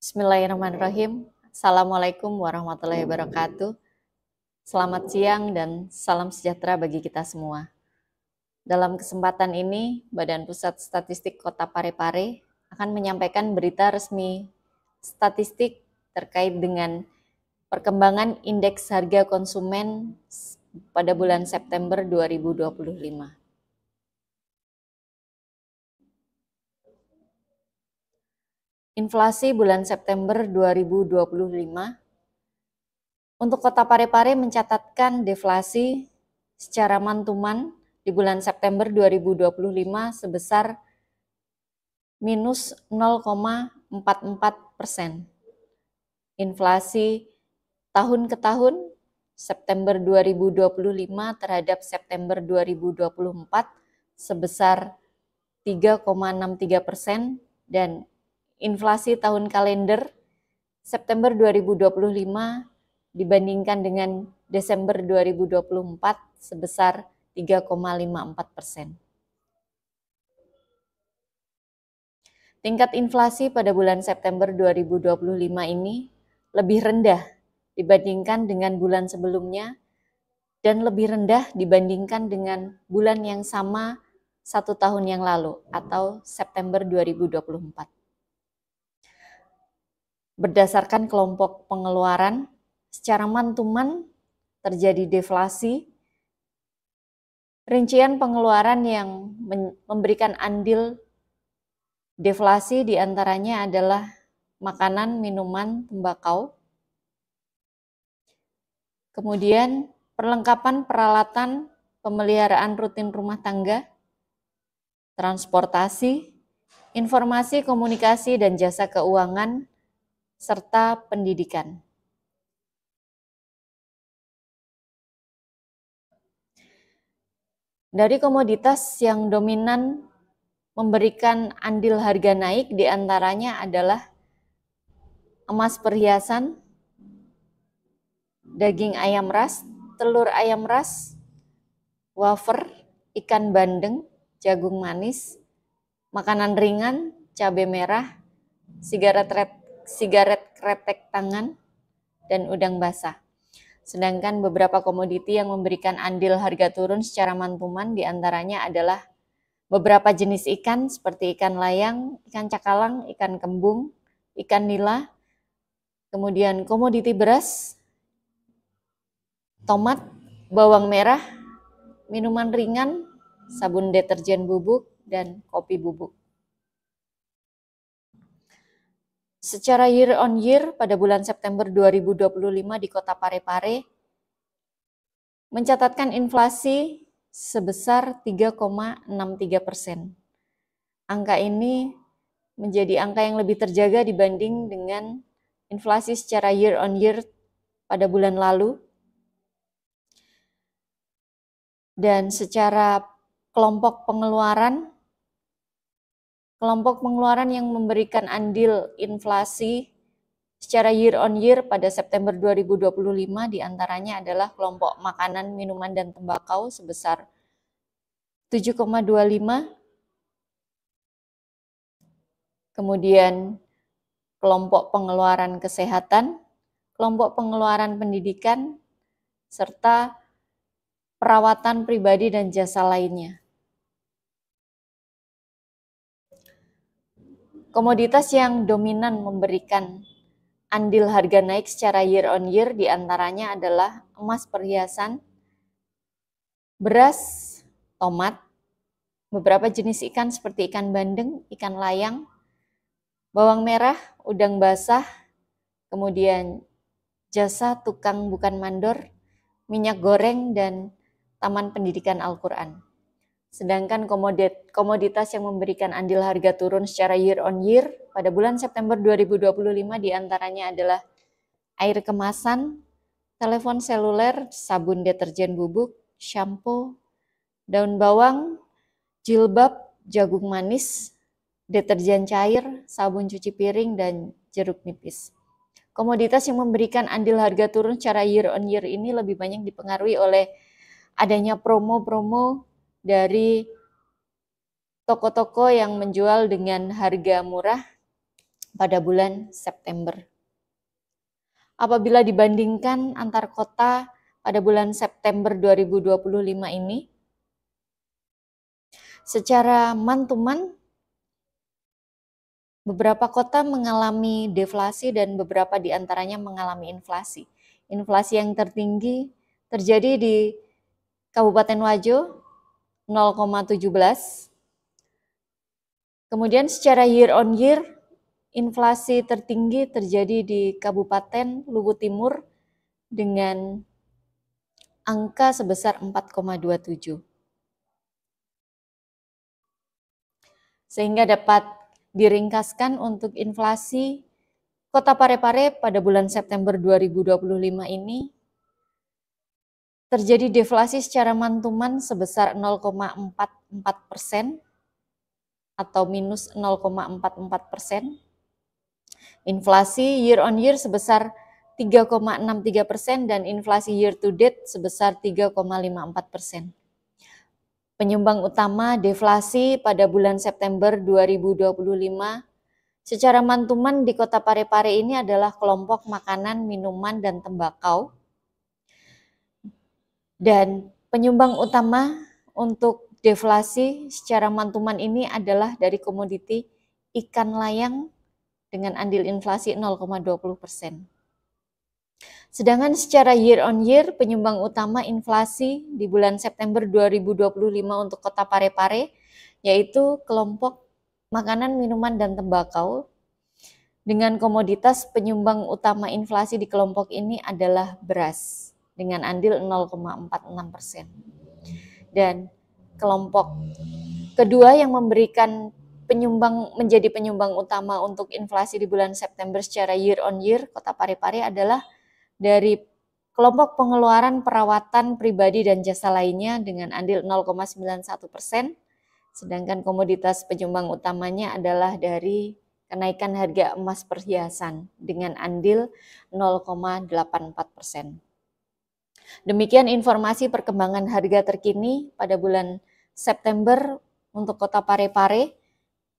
Bismillahirrahmanirrahim. Assalamualaikum warahmatullahi wabarakatuh. Selamat siang dan salam sejahtera bagi kita semua. Dalam kesempatan ini, Badan Pusat Statistik Kota Parepare akan menyampaikan berita resmi statistik terkait dengan perkembangan indeks harga konsumen pada bulan September 2025. Inflasi bulan September 2025 untuk Kota Parepare mencatatkan deflasi secara month-to-month di bulan September 2025 sebesar minus 0,44%. Inflasi tahun ke tahun September 2025 terhadap September 2024 sebesar 3,63% dan inflasi tahun kalender September 2025 dibandingkan dengan Desember 2024 sebesar 3,54%. Tingkat inflasi pada bulan September 2025 ini lebih rendah dibandingkan dengan bulan sebelumnya dan lebih rendah dibandingkan dengan bulan yang sama 1 tahun yang lalu atau September 2024. Berdasarkan kelompok pengeluaran, secara month-to-month terjadi deflasi. Rincian pengeluaran yang memberikan andil deflasi diantaranya adalah makanan, minuman, tembakau. Kemudian perlengkapan peralatan pemeliharaan rutin rumah tangga, transportasi, informasi komunikasi dan jasa keuangan, serta pendidikan. Dari komoditas yang dominan memberikan andil harga naik diantaranya adalah emas perhiasan, daging ayam ras, telur ayam ras, wafer, ikan bandeng, jagung manis, makanan ringan, cabai merah, sigaret kretek tangan, dan udang basah. Sedangkan beberapa komoditi yang memberikan andil harga turun secara month-to-month diantaranya adalah beberapa jenis ikan seperti ikan layang, ikan cakalang, ikan kembung, ikan nila, kemudian komoditi beras, tomat, bawang merah, minuman ringan, sabun deterjen bubuk, dan kopi bubuk. Secara year on year pada bulan September 2025 di Kota Parepare mencatatkan inflasi sebesar 3,63%. Angka ini menjadi angka yang lebih terjaga dibanding dengan inflasi secara year on year pada bulan lalu. Dan secara kelompok pengeluaran yang memberikan andil inflasi secara year on year pada September 2025 diantaranya adalah kelompok makanan, minuman, dan tembakau sebesar 7,25. Kemudian kelompok pengeluaran kesehatan, kelompok pengeluaran pendidikan, serta perawatan pribadi dan jasa lainnya. Komoditas yang dominan memberikan andil harga naik secara year on year diantaranya adalah emas perhiasan, beras, tomat, beberapa jenis ikan seperti ikan bandeng, ikan layang, bawang merah, udang basah, kemudian jasa tukang bukan mandor, minyak goreng, dan Taman Pendidikan Al-Quran. Sedangkan komoditas yang memberikan andil harga turun secara year on year pada bulan September 2025 diantaranya adalah air kemasan, telepon seluler, sabun deterjen bubuk, shampoo, daun bawang, jilbab, jagung manis, deterjen cair, sabun cuci piring, dan jeruk nipis. Komoditas yang memberikan andil harga turun secara year on year ini lebih banyak dipengaruhi oleh adanya promo-promo dari toko-toko yang menjual dengan harga murah pada bulan September. Apabila dibandingkan antar kota pada bulan September 2025 ini, secara month-to-month, beberapa kota mengalami deflasi dan beberapa di antaranya mengalami inflasi. Inflasi yang tertinggi terjadi di Kabupaten Wajo 0,17. Kemudian secara year on year, inflasi tertinggi terjadi di Kabupaten Luwu Timur dengan angka sebesar 4,27. Sehingga dapat diringkaskan untuk inflasi Kota Parepare pada bulan September 2025 ini terjadi deflasi secara month-to-month sebesar 0,44% atau minus 0,44%. Inflasi year on year sebesar 3,63% dan inflasi year to date sebesar 3,54%. Penyumbang utama deflasi pada bulan September 2025 secara month-to-month di Kota Parepare ini adalah kelompok makanan, minuman, dan tembakau. Dan penyumbang utama untuk deflasi secara month-to-month ini adalah dari komoditi ikan layang dengan andil inflasi 0,20%. Sedangkan secara year on year, penyumbang utama inflasi di bulan September 2025 untuk Kota Parepare yaitu kelompok makanan, minuman, dan tembakau. Dengan komoditas penyumbang utama inflasi di kelompok ini adalah beras dengan andil 0,46%. Dan kelompok kedua yang memberikan menjadi penyumbang utama untuk inflasi di bulan September secara year on year Kota Parepare adalah dari kelompok pengeluaran perawatan pribadi dan jasa lainnya dengan andil 0,91%, sedangkan komoditas penyumbang utamanya adalah dari kenaikan harga emas perhiasan dengan andil 0,84%. Demikian informasi perkembangan harga terkini pada bulan September untuk Kota Parepare.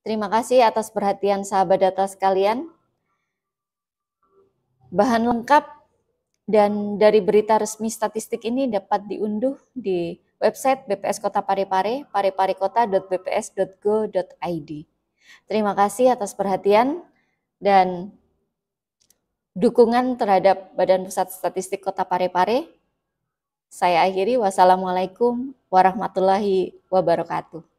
Terima kasih atas perhatian sahabat data sekalian. Bahan lengkap dan dari berita resmi statistik ini dapat diunduh di website BPS Kota Parepare, pareparekota.bps.go.id. Terima kasih atas perhatian dan dukungan terhadap Badan Pusat Statistik Kota Parepare. Saya akhiri, wassalamualaikum warahmatullahi wabarakatuh.